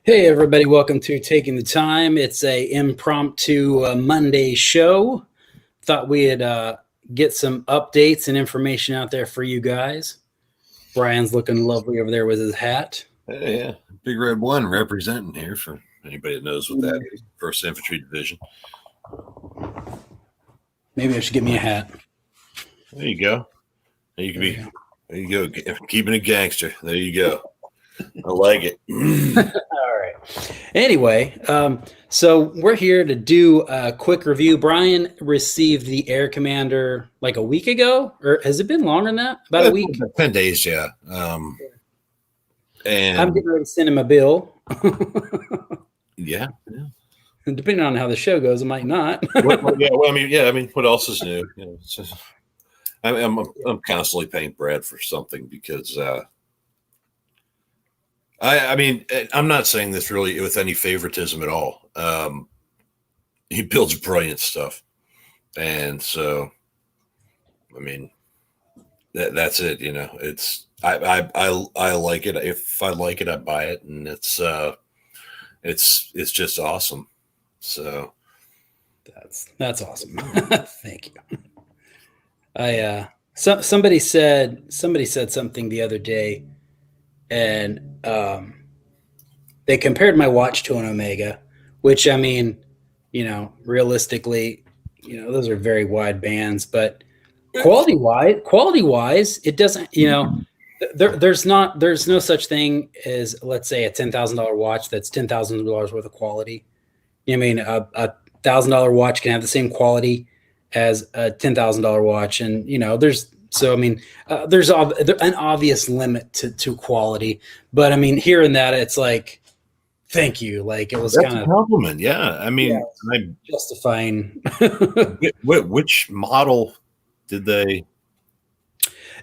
Hey everybody, welcome to Taking the Time. It's a impromptu Monday show. Thought we'd get some updates and information out there for you guys. Brian's looking lovely over there with his hat. Hey, yeah, Big Red One representing here for anybody that knows what that is. First Infantry Division. Maybe I should get me a hat. There you go. There you go. Keeping it gangster. There you go. I like it. All right. Anyway, so we're here to do a quick review. Brian received the Air Commander like a week ago, or has it been longer than that? About a week? 10 days, yeah. And I'm getting ready to send him a bill. yeah. And depending on how the show goes, it might not. I mean, what else is new? I'm constantly paying Brad for something because I'm not saying this really with any favoritism at all. He builds brilliant stuff, and so I mean that's it. It's I like it. If I like it, I buy it, and it's just awesome. So that's awesome. Thank you. Somebody said something the other day, and they compared my watch to an Omega, which, I mean, realistically, those are very wide bands, but quality wise, it doesn't, there's no such thing as, let's say, a $10,000 watch that's $10,000 worth of quality. I mean, a $1,000 watch can have the same quality as a $10,000 watch, and there's an obvious limit to quality. But I mean, hearing that, it's like, thank you. Like, it was kind of a compliment. Yeah, I mean, justifying. Which model did they?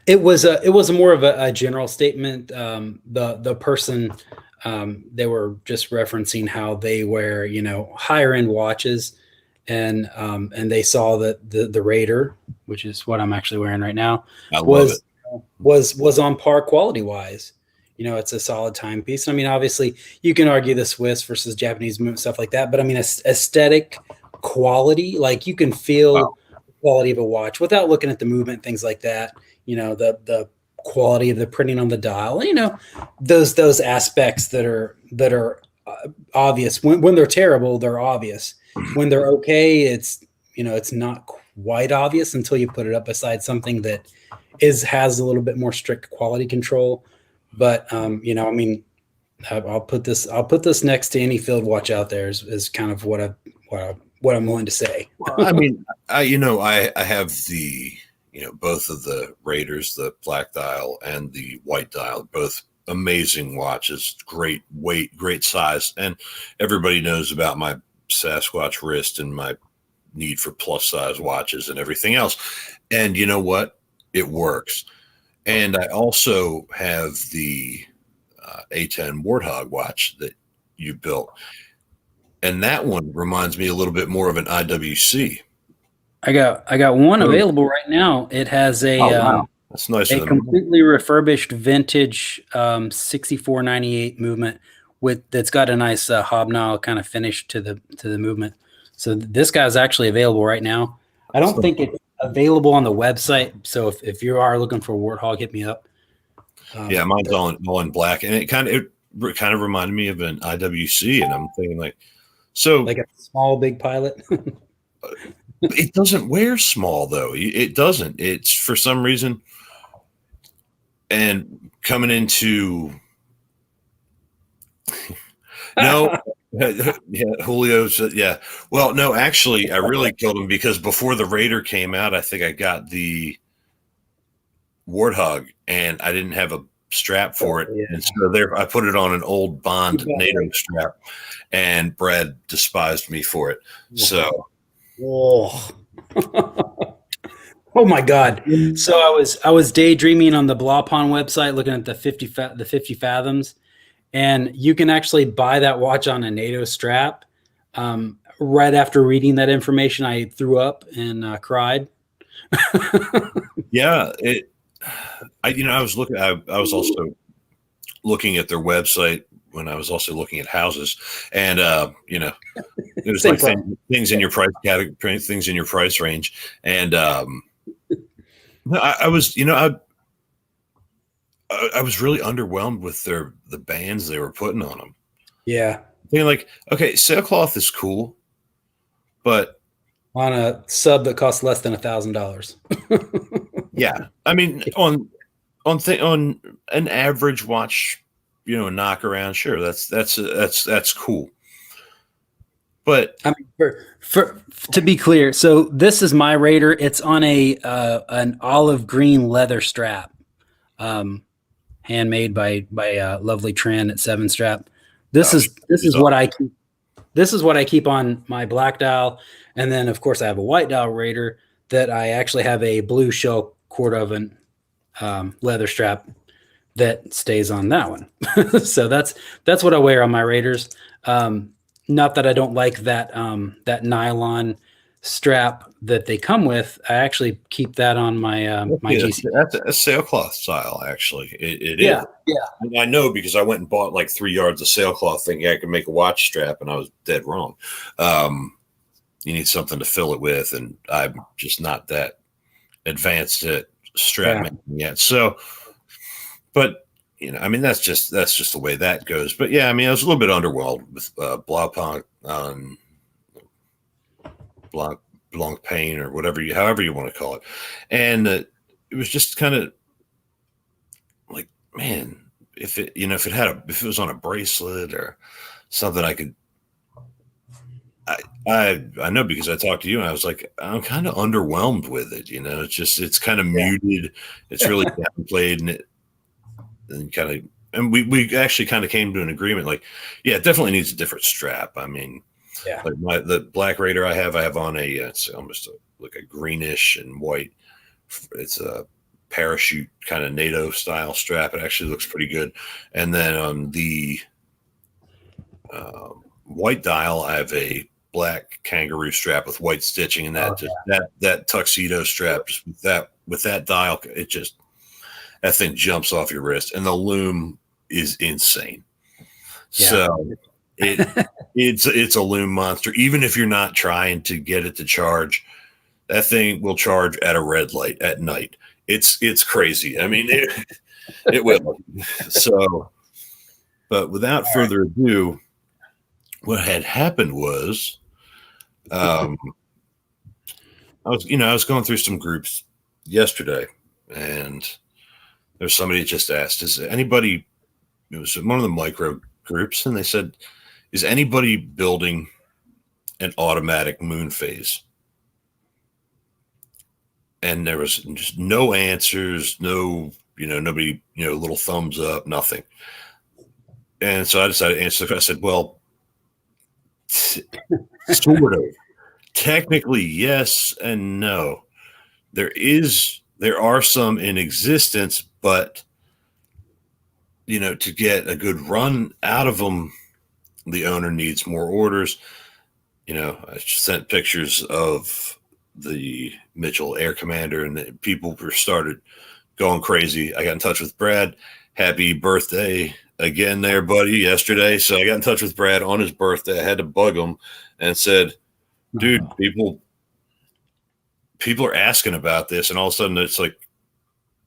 It was more of a general statement. The person, they were just referencing how they wear higher end watches, and they saw that the Raider, which is what I'm actually wearing right now, was on par quality wise. It's a solid timepiece. I mean, obviously, you can argue the Swiss versus Japanese movement, stuff like that, but I mean, aesthetic quality, like you can feel the quality of a watch without looking at the movement, things like that. The quality of the printing on the dial. Those aspects that are obvious. When they're terrible, they're obvious. When they're okay, it's not quite obvious until you put it up beside something that has a little bit more strict quality control. But I mean, I'll put this next to any field watch out there is kind of what I'm willing to say. Well, I mean, I have the both of the Raiders, the black dial and the white dial, both amazing watches, great weight, great size, and everybody knows about my Sasquatch wrist and my need for plus size watches and everything else. And you know what? It works. And I also have the A10 Warthog watch that you built. And that one reminds me a little bit more of an IWC. I got one available right now. It has that's nice. A completely refurbished vintage 6498 movement that's got a nice hobnail kind of finish to the movement. So this guy's actually available right now. I don't think it's available on the website. So if you are looking for Warthog, hit me up. Yeah, mine's all in black, and it kind of reminded me of an IWC, and I'm thinking like a small big pilot. It doesn't wear small though. It doesn't. It's for some reason. And coming into no, yeah, Julio's yeah. Well, no, actually, I really killed him because before the Raider came out, I think I got the Warthog, and I didn't have a strap for it, and so I put it on an old Bond NATO strap, and Brad despised me for it. So. Oh. Oh my God! So I was daydreaming on the Blawpon website, looking at the 50 fathoms, and you can actually buy that watch on a NATO strap. Right after reading that information, I threw up and cried. Yeah, I was looking. I was also looking at their website when I was also looking at houses, and it was Same like problem. things in your price category, things in your price range, and I was I was really underwhelmed with the bands they were putting on them. Yeah. Thinking like, okay, sailcloth is cool, but On a sub that costs less than $1,000. yeah, I mean on an average watch, knock around, sure, that's cool, but I mean, for to be clear, so this is my Raider. It's on a an olive green leather strap, um, handmade by lovely Tran at Seven Strap. This oh, is this it's is what awesome. I keep. This is what I keep on my black dial, and then of course I have a white dial Raider that I actually have a blue shell quart oven leather strap that stays on that one. So that's what I wear on my Raiders. Not that I don't like that nylon strap that they come with. I actually keep that on my my Yeah, GC. that's a sailcloth style, actually. It Yeah, is. yeah, And I know because I went and bought like 3 yards of sailcloth thinking I could make a watch strap, and I was dead wrong. You need something to fill it with, and I'm just not that advanced at strap yeah. making yet. So, but I mean, that's just the way that goes. But yeah, I mean, I was a little bit underwhelmed with Blancpain Blanc Blanc Pain or however you want to call it, and it was just kind of like, man, if it was on a bracelet or something, I could. I know because I talked to you and I was like, I'm kind of underwhelmed with it. It's kind of Yeah. muted. It's really downplayed, and we actually kind of came to an agreement. Like, yeah, it definitely needs a different strap. I mean, Yeah. like the Black Raider I have on it's almost like a greenish and white. It's a parachute kind of NATO style strap. It actually looks pretty good. And then on the white dial, I have a black kangaroo strap with white stitching, and Oh, that tuxedo strap, just with that dial, that thing jumps off your wrist, and the loom is insane. yeah. So it's a loom monster. Even if you're not trying to get it to charge, that thing will charge at a red light at night. It's crazy. I mean, it will. So, but without further ado, what had happened was, um, I was going through some groups yesterday, and there's somebody that just asked, "Is anybody?" It was one of the micro groups, and they said, "Is anybody building an automatic moon phase?" And there was just no answers, nobody, little thumbs up, nothing. And so I decided to answer. I said, "Well, sort of. Technically, yes and no. There are some in existence, but to get a good run out of them, the owner needs more orders. I sent pictures of the Mitchell Air Commander, and people were started going crazy. I got in touch with Brad. Happy birthday again, there, buddy, yesterday. So I got in touch with Brad on his birthday. I had to bug him and said, dude, people are asking about this, and all of a sudden it's like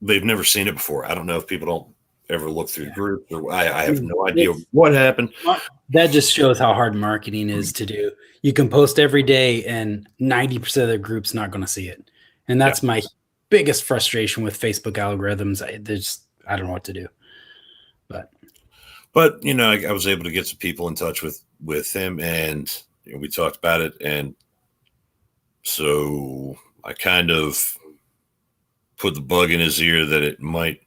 they've never seen it before. I don't know if people don't ever look through the group, or I have no idea what happened. That just shows how hard marketing is to do. You can post every day, and 90% of the group's not going to see it, and that's my biggest frustration with Facebook algorithms. I don't know what to do, but I was able to get some people in touch with him, and we talked about it, and so I kind of put the bug in his ear that it might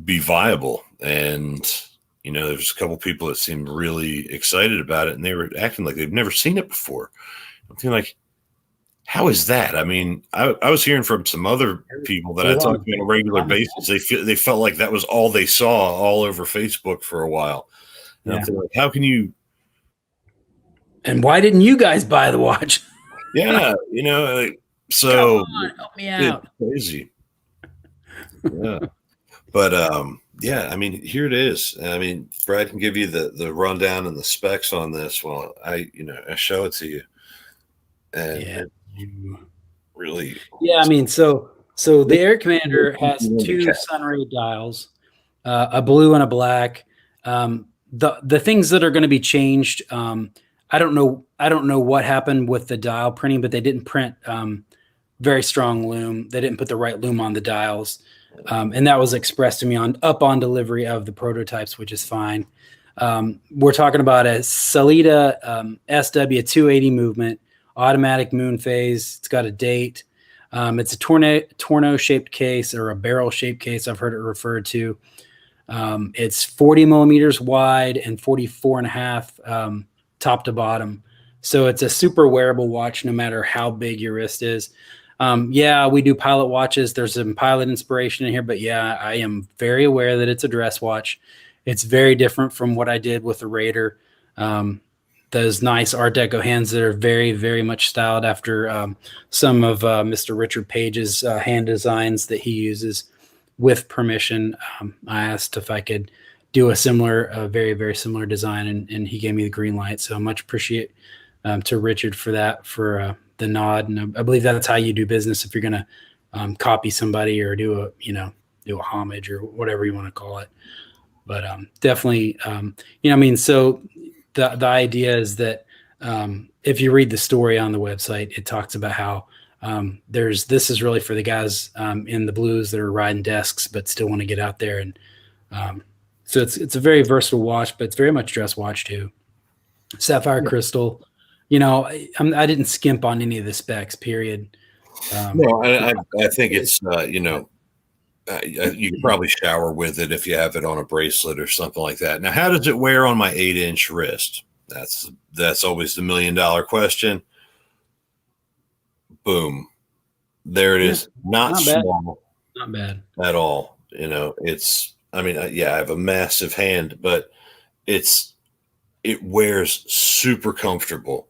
be viable. And there's a couple people that seemed really excited about it, and they were acting like they've never seen it before. I'm thinking like, how is that? I mean, I was hearing from some other people that I talk to on a regular basis. They felt like that was all they saw all over Facebook for a while. And I'm thinking like, how can you? And why didn't you guys buy the watch? Yeah, so Come on, help me out. it's crazy. Yeah. But Yeah, I mean, here it is. I mean, Brad can give you the rundown and the specs on this while I show it to you, and Yeah. it really Yeah, I mean, so the Air Commander has two handicap. Sunray dials, a blue and a black. The things that are going to be changed, I don't know what happened with the dial printing, but they didn't print very strong loom. They didn't put the right loom on the dials, and that was expressed to me on delivery of the prototypes, which is fine. We're talking about a Salida SW 280 movement, automatic moon phase. It's got a date. It's a torno shaped case or a barrel shaped case. I've heard it referred to. It's 40 millimeters wide and 44 and a half top to bottom. So it's a super wearable watch no matter how big your wrist is. Yeah, we do pilot watches. There's some pilot inspiration in here, but yeah, I am very aware that it's a dress watch. It's very different from what I did with the Raider. Those nice Art Deco hands that are very, very much styled after some of Mr. Richard Page's hand designs that he uses with permission. I asked if I could do a similar, very, very similar design, and he gave me the green light. So much appreciate to Richard for that, for the nod. And I believe that's how you do business if you're going to copy somebody or do a homage or whatever you want to call it. But definitely, I mean, so the idea is that if you read the story on the website, it talks about how this is really for the guys in the blues that are riding desks but still want to get out there, and so it's a very versatile watch, but it's very much dress watch too. Sapphire crystal, I didn't skimp on any of the specs. Period. No, I think it's you can probably shower with it if you have it on a bracelet or something like that. Now, how does it wear on my 8-inch wrist? That's always the $1,000,000 question. Boom, there it is. Not bad. small, Not bad at all. It's. I mean, yeah, I have a massive hand, but it wears super comfortable.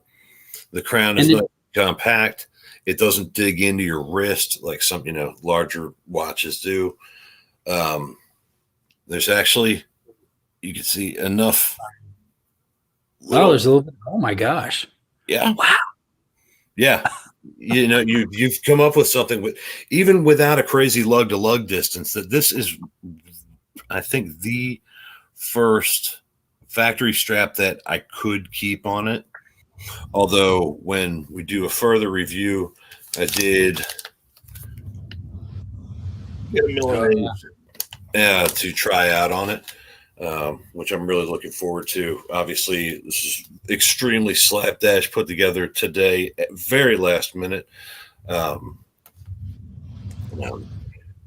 The crown is not compact. It doesn't dig into your wrist like some larger watches do. There's actually, you can see enough. There's a little bit. Oh my gosh! Yeah. Wow. Yeah. You've come up with something even without a crazy lug to lug distance, that this is, I think, the first factory strap that I could keep on it. Although when we do a further review, I did get a Milanese to try out on it, which I'm really looking forward to. Obviously, this is extremely slapdash put together today at very last minute.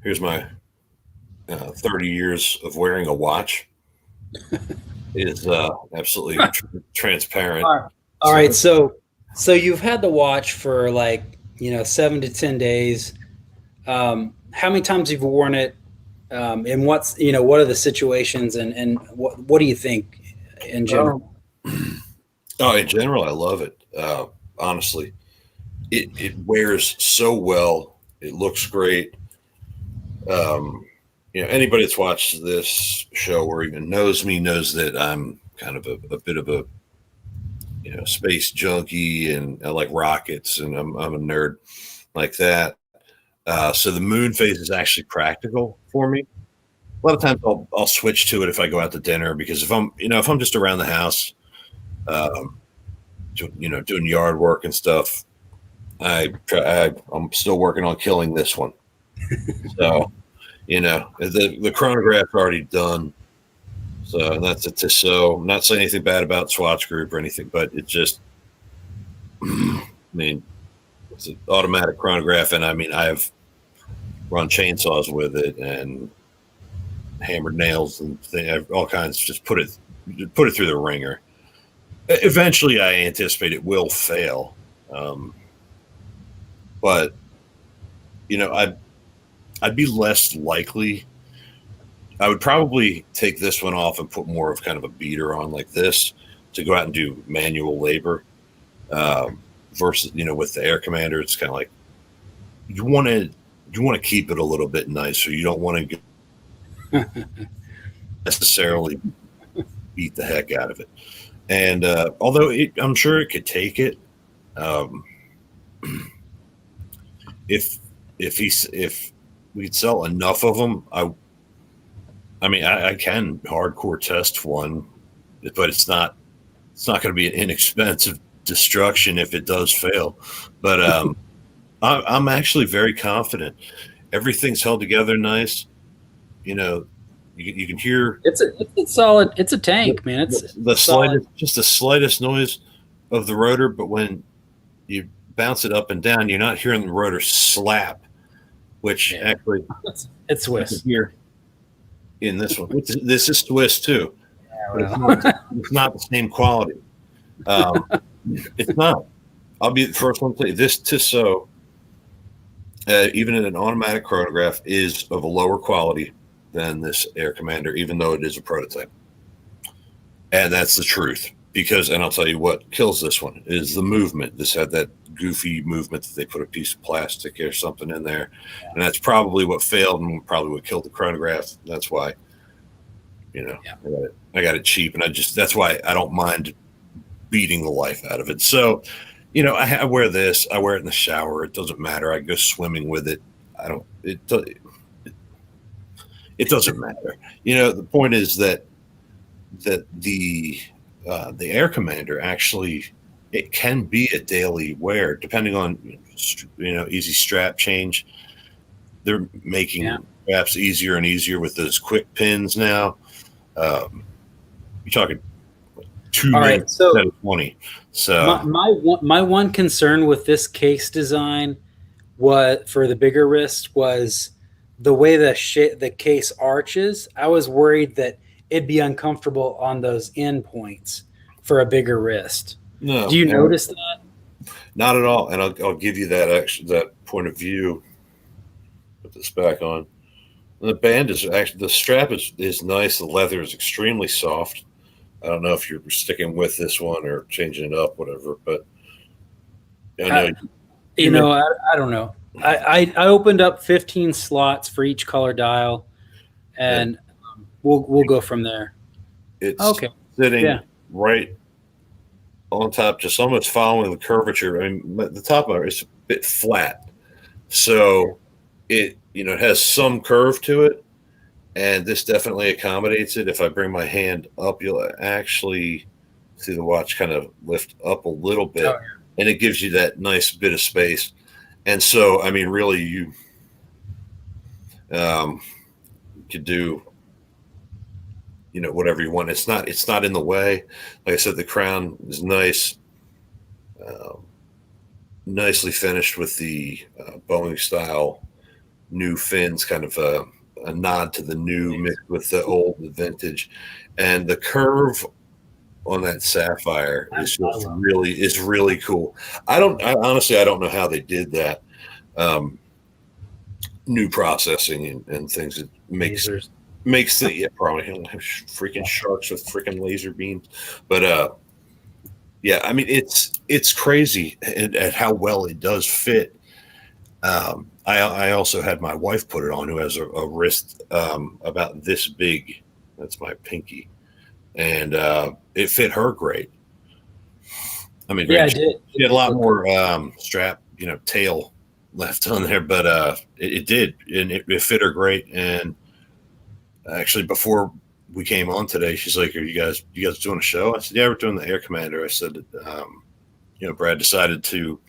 Here's my 30 years of wearing a watch. It is absolutely transparent. All right. So you've had the watch for 7 to 10 days. How many times you've worn it? And what are the situations and what do you think in general? In general, I love it. Honestly, it wears so well. It looks great. Anybody that's watched this show or even knows me knows that I'm kind of a bit of a space junkie, and I like rockets, and I'm a nerd like that. So the moon phase is actually practical for me. A lot of times I'll switch to it if I go out to dinner, because if I'm just around the house, doing yard work and stuff, I'm still working on killing this one. So, the chronograph's already done. So that's it. So I'm not saying anything bad about Swatch Group or anything, but it just, I mean, it's an automatic chronograph, and I mean, I've run chainsaws with it and hammered nails and all kinds. Just put it through the ringer. Eventually, I anticipate it will fail, but I'd be less likely. I would probably take this one off and put more of kind of a beater on like this to go out and do manual labor. Versus, with the Air Commander, it's kind of like you want to keep it a little bit nicer. You don't want to necessarily beat the heck out of it. And although I'm sure it could take it, um, if if we'd sell enough of them, I mean I can hardcore test one, but it's not going to be an inexpensive destruction if it does fail. But I'm actually very confident. Everything's held together nice. You know, you can hear It's a solid. It's a tank, man. the It's solid. slightest, just the slightest noise of the rotor, but when you bounce it up and down, you're not hearing the rotor slap, which Yeah, actually it's you can Swiss. hear in this one. This is Swiss too, Yeah, but well. it's not the same quality. Um, it's not. I'll be the first one to say this Tissot, even in an automatic chronograph, is of a lower quality than this Air Commander, even though it is a prototype. And that's the truth. Because, and I'll tell you what kills this one is the movement. This had that goofy movement that they put a piece of plastic or something in there. And that's probably what failed and probably what killed the chronograph. That's why, Yeah. I got it cheap. And that's why I don't mind beating the life out of it. So, I wear this. I wear it in the shower. It doesn't matter. I go swimming with it. I don't. It doesn't matter. The point is that the Air Commander actually it can be a daily wear depending on easy strap change. They're making Yeah. straps easier and easier with those quick pins now. You're talking two All right. minutes So instead of 20. my So my one concern with this case design, what for the bigger wrist, was the way the case arches. I was worried that it'd be uncomfortable on those end points for a bigger wrist. Do no, you and notice that? not at all. And I'll give you that point of view. Put this back on. The band is actually the strap is nice. The leather is extremely soft. I don't know if you're sticking with this one or changing it up, whatever. But I know I, you mentioned I don't know. I opened up 15 slots for each color dial, and and we'll go from there. it's Okay. sitting Yeah. right on top, just almost following the curvature. I mean, the top of it is a bit flat, so it has some curve to it, and this definitely accommodates it. If I bring my hand up, you'll actually see the watch kind of lift up a little Oh, bit, and it gives you that nice bit of space. And so, I mean, really, you um, could do whatever you want. It's not in the way. Like I said, the crown is nice, um, nicely finished with the Boeing style new fins, kind of a nod to the new yeah. mixed with the old, the vintage, and the curve on that sapphire is I just love really cool. Honestly I don't know how they did that. Um, New processing and things that lasers. makes the probably freaking sharks with freaking laser beams, but yeah, I mean it's crazy at how well it does fit. I also had my wife put it on, who has a wrist about this big. That's my pinky, and it fit her great. I mean, Yeah, great. I did. She had a lot more strap, tail left on there, but it did, and it fit her great. And actually, before we came on today, she's like, "Are you guys doing a show?" I said, "Yeah, we're doing the Air Commander." I said, Brad decided to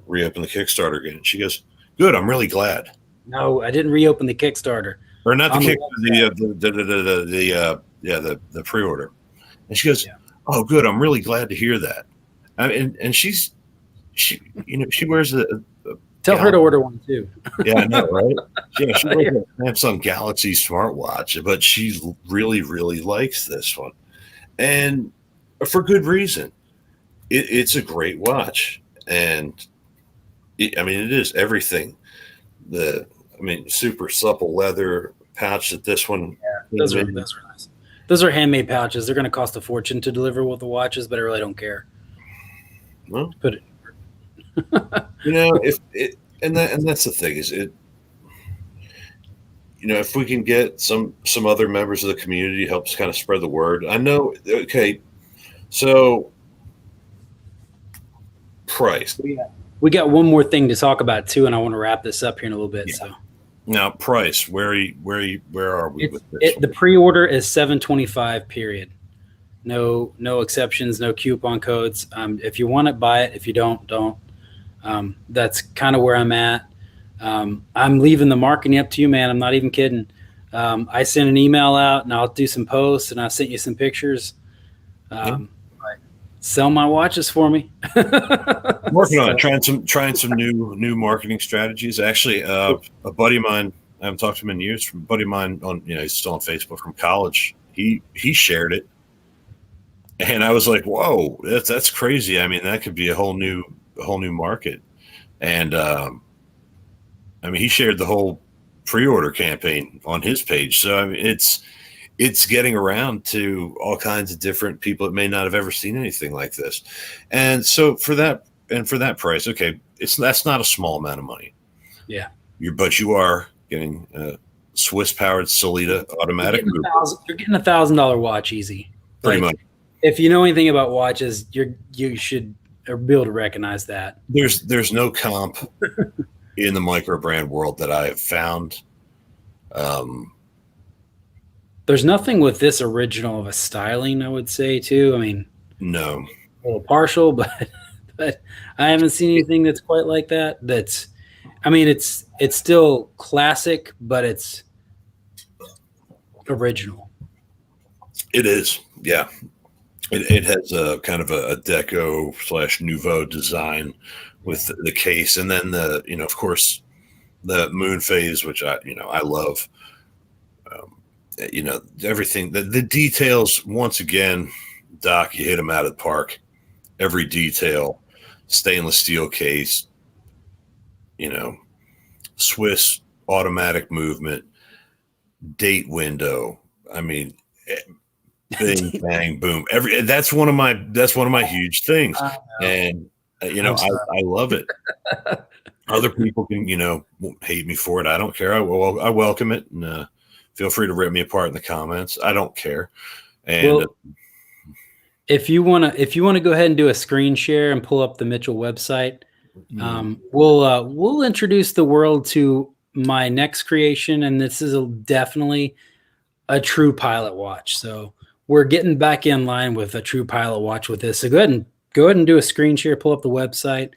reopen the Kickstarter again. And she goes, "Good, I'm really glad." No, I didn't reopen the Kickstarter Or not the on the kick, website. the pre-order. And she goes, Yeah. "Oh, good, I'm really glad to hear that." And she wears a Tell her to order one too. yeah, I know, right? Yeah, she wears Yeah. a Samsung Galaxy smartwatch, but she really likes this one, and for good reason. It's a great watch, and I mean, it is everything. Super supple leather pouch that this one Those came are in. those are nice. Those are handmade pouches. They're going to cost a fortune to deliver with the watches, but I really don't care. Well, Put it. if it, and that's the thing is if we can get some other members of the community helps kind of spread the word. I know. Okay, so price. We got one more thing to talk about too, and I want to wrap this up here in a little bit. Yeah. So Now, price. Where are we with this? the pre-order is $725. Period. No exceptions, no coupon codes. If you want it, buy it. If you don't. That's kind of where I'm at. I'm leaving the marketing up to you, man. I'm not even kidding. I sent an email out, and I'll do some posts, and I sent you some pictures. Sell my watches for me. Working on it, trying some new marketing strategies. Actually, a buddy of mine, I haven't talked to him in years. From a buddy of mine he's still on Facebook from college. He shared it, and I was like, "Whoa, that's crazy." I mean, that could be a whole new market. And he shared the whole pre-order campaign on his page. So I mean, it's getting around to all kinds of different people that may not have ever seen anything like this. And so for that price, okay, that's not a small amount of money. Yeah. But you are getting a Swiss powered Solita automatic. You're getting $1,000 watch easy. Pretty much. If you know anything about watches, you should be able to recognize that. There's no comp in the micro brand world that I have found. There's nothing with this original of a styling, I would say, too. I mean, no, a little partial, but I haven't seen anything that's quite like that. It's still classic, but it's original. It is, yeah. It has a kind of a deco / nouveau design with the case, and then of course, the moon phase, which I love. Everything, the details. Once again, Doc, you hit them out of the park. Every detail, stainless steel case. Swiss automatic movement, date window. I mean, bing bang boom. That's one of my huge things, and I love it. Other people can hate me for it. I don't care. I welcome it, and feel free to rip me apart in the comments. I don't care. And if you want to go ahead and do a screen share and pull up the Mitchell website, we'll introduce the world to my next creation, and this is definitely a true pilot watch. So we're getting back in line with a true pilot watch with this. So go ahead and do a screen share, pull up the website,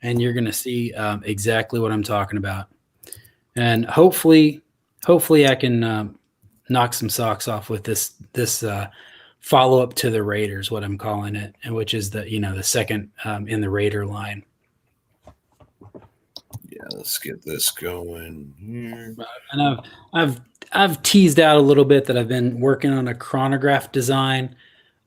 and you're going to see exactly what I'm talking about. And hopefully I can knock some socks off with this follow up to the Raiders, what I'm calling it, and which is the second in the Raider line. Yeah, let's get this going here. And I've teased out a little bit that I've been working on a chronograph design,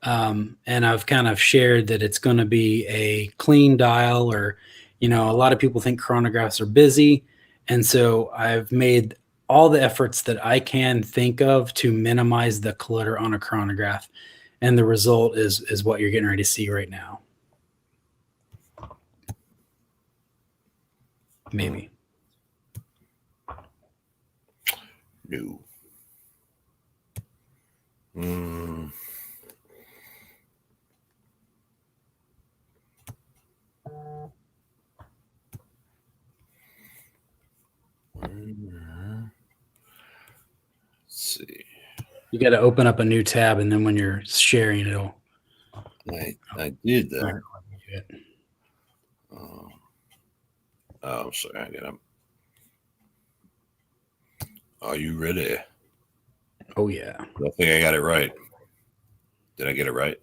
and I've kind of shared that it's going to be a clean dial, or a lot of people think chronographs are busy, and so I've made all the efforts that I can think of to minimize the clutter on a chronograph, and the result is what you're getting ready to see right now. Maybe. No. Let's see. You got to open up a new tab, and then when you're sharing, it'll. I did that. Oh, sorry. I got him. Are you ready? Oh yeah. I think I got it right. Did I get it right?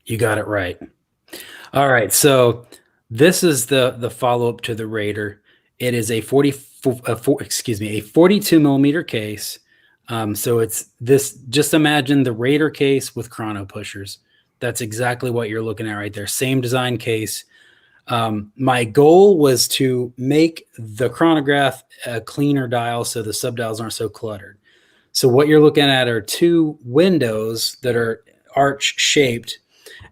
You got it right. All right. So this is the follow up to the Raider. It is a 42 millimeter case. So it's this. Just imagine the Raider case with chrono pushers. That's exactly what you're looking at right there. Same design case. My goal was to make the chronograph a cleaner dial so the subdials aren't so cluttered. So what you're looking at are two windows that are arch shaped,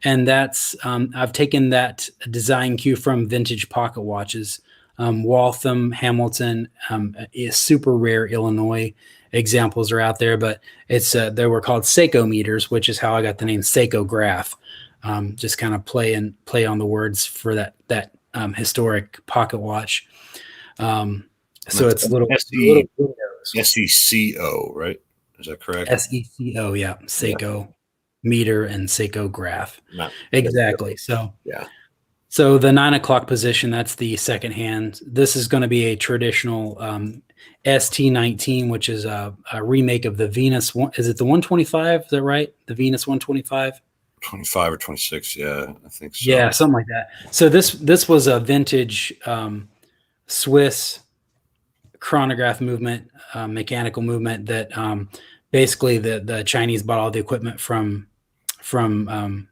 and that's I've taken that design cue from vintage pocket watches. Waltham, Hamilton, is super rare Illinois examples are out there, but they were called Seco meters, which is how I got the name Seco-Graph. Just kind of play on the words for that historic pocket watch. So it's little windows. SECO, right? Is that correct? SECO, yeah, Seco meter and Seco-Graph. Not Exactly. So yeah. So the 9 o'clock position, that's the second hand. This is going to be a traditional ST19, which is a remake of the Venus. Is it the 125? Is that right? The Venus 125? 25 or 26. Yeah, I think so. Yeah, something like that. So this was a vintage Swiss chronograph movement, mechanical movement that basically the Chinese bought all the equipment from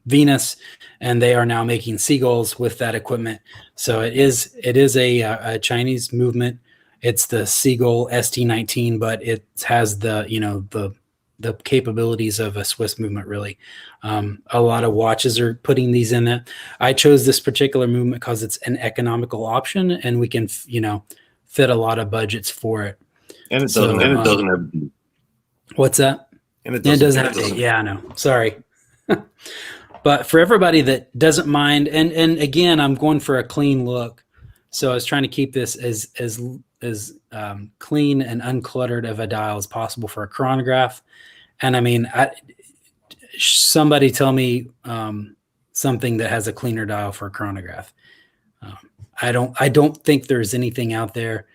Venus, and they are now making seagulls with that equipment. So it is a Chinese movement. It's the Seagull ST19, but it has the capabilities of a Swiss movement. Really, a lot of watches are putting these in it. I chose this particular movement because it's an economical option, and we can fit a lot of budgets for it. And it doesn't have. What's that? And it doesn't have date. Yeah, I know. Sorry. But for everybody that doesn't mind, and again, I'm going for a clean look, so I was trying to keep this as clean and uncluttered of a dial as possible for a chronograph. And I mean, somebody tell me something that has a cleaner dial for a chronograph. I don't think there's anything out there.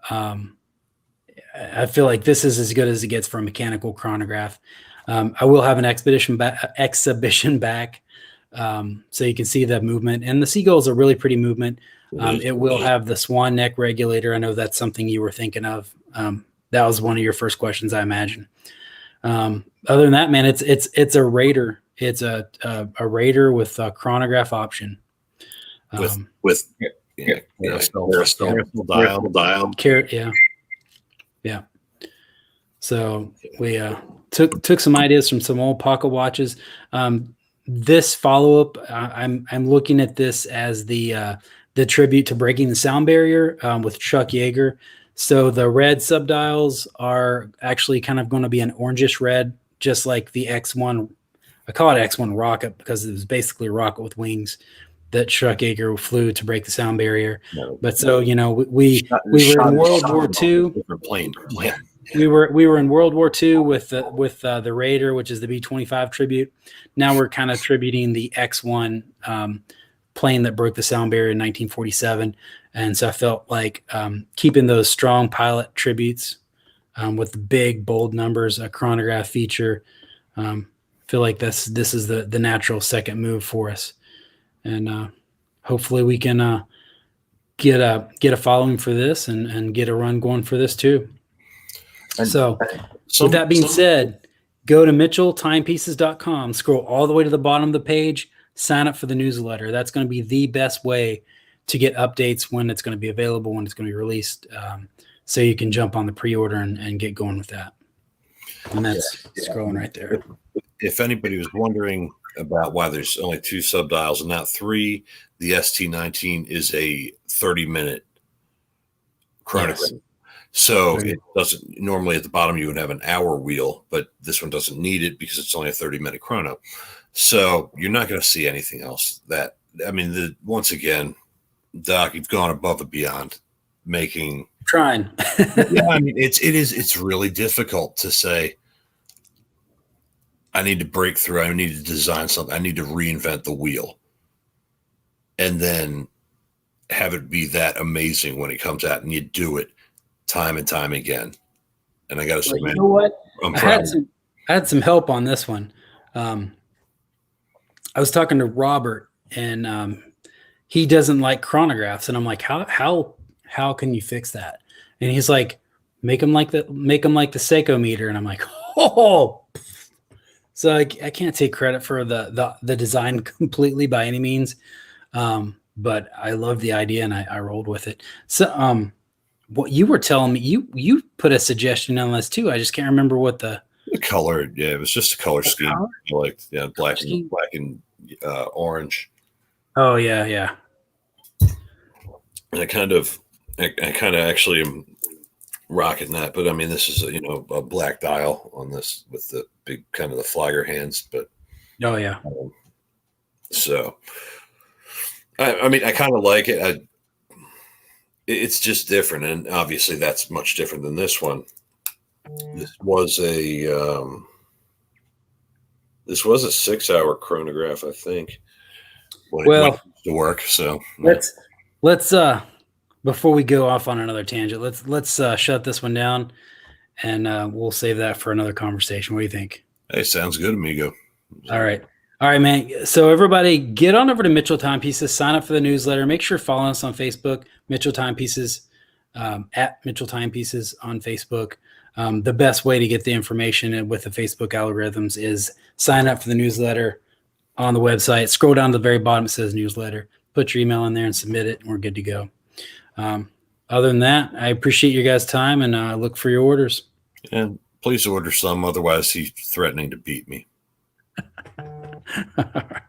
I feel like this is as good as it gets for a mechanical chronograph. I will have an exhibition back, so you can see the movement. And the Seagull's a really pretty movement. It will have the swan neck regulator. I know that's something you were thinking of. That was one of your first questions, I imagine. Other than that, man, it's a Raider. It's a Raider with a chronograph option. With dial. Yeah. So we took some ideas from some old pocket watches. This follow-up, I'm looking at this as the tribute to breaking the sound barrier with Chuck Yeager. So the red subdials are actually kind of going to be an orangish red, just like the X1. I call it X1 rocket because it was basically a rocket with wings that Chuck Yeager flew to break the sound barrier. No. But so we were in World War II. Plane. We were in World War II with the Raider, which is the B-25 tribute. Now we're kind of tributing the X1 plane that broke the sound barrier in 1947, and so I felt like keeping those strong pilot tributes with the big bold numbers, a chronograph feature. Feel like this is the natural second move for us, and hopefully we can get a following for this and get a run going for this too. So with that being said, go to mitchelltimepieces.com, scroll all the way to the bottom of the page, sign up for the newsletter. That's going to be the best way to get updates when it's going to be available, when it's going to be released. So you can jump on the pre-order and get going with that. And that's scrolling right there. If anybody was wondering about why there's only 2 subdials and not 3, the ST19 is a 30-minute chronograph. Yes. So it doesn't normally at the bottom you would have an hour wheel, but this one doesn't need it because it's only a 30-minute chrono. So you're not going to see anything else once again, Doc, you've gone above and beyond making trying. Yeah, I mean it's really difficult to say I need to break through, I need to design something, I need to reinvent the wheel. And then have it be that amazing when it comes out and you do it time and time again. And I got to say, man, you know what? I had some help on this one. I was talking to Robert, and he doesn't like chronographs, and I'm like, how can you fix that? And he's like, make them like the Seco meter, and I'm like, oh. So I can't take credit for the design completely by any means, but I love the idea and I rolled with it. So what you were telling me, you put a suggestion on this too. I just can't remember what the color. Yeah, it was just a color scheme. Color? Like black and orange. Oh yeah. And I kind of I kind of actually am rocking that, but I mean, this is a black dial on this with the big kind of the flagger hands, but Oh yeah. um, so I mean, I kind of like it. It's just different, and obviously that's much different than this one. This was a this was a 6-hour chronograph, I think, when it Well, used to work. So yeah. let's before we go off on another tangent, let's shut this one down, and we'll save that for another conversation. What do you think? Hey, sounds good, amigo. All right. All right, man. So everybody get on over to Mitchell Timepieces, sign up for the newsletter. Make sure following us on Facebook, Mitchell Timepieces, at Mitchell Timepieces on Facebook. The best way to get the information with the Facebook algorithms is sign up for the newsletter on the website. Scroll down to the very bottom, it says newsletter. Put your email in there and submit it, and we're good to go. Other than that, I appreciate your guys' time, and look for your orders. And please order some, otherwise he's threatening to beat me. All right.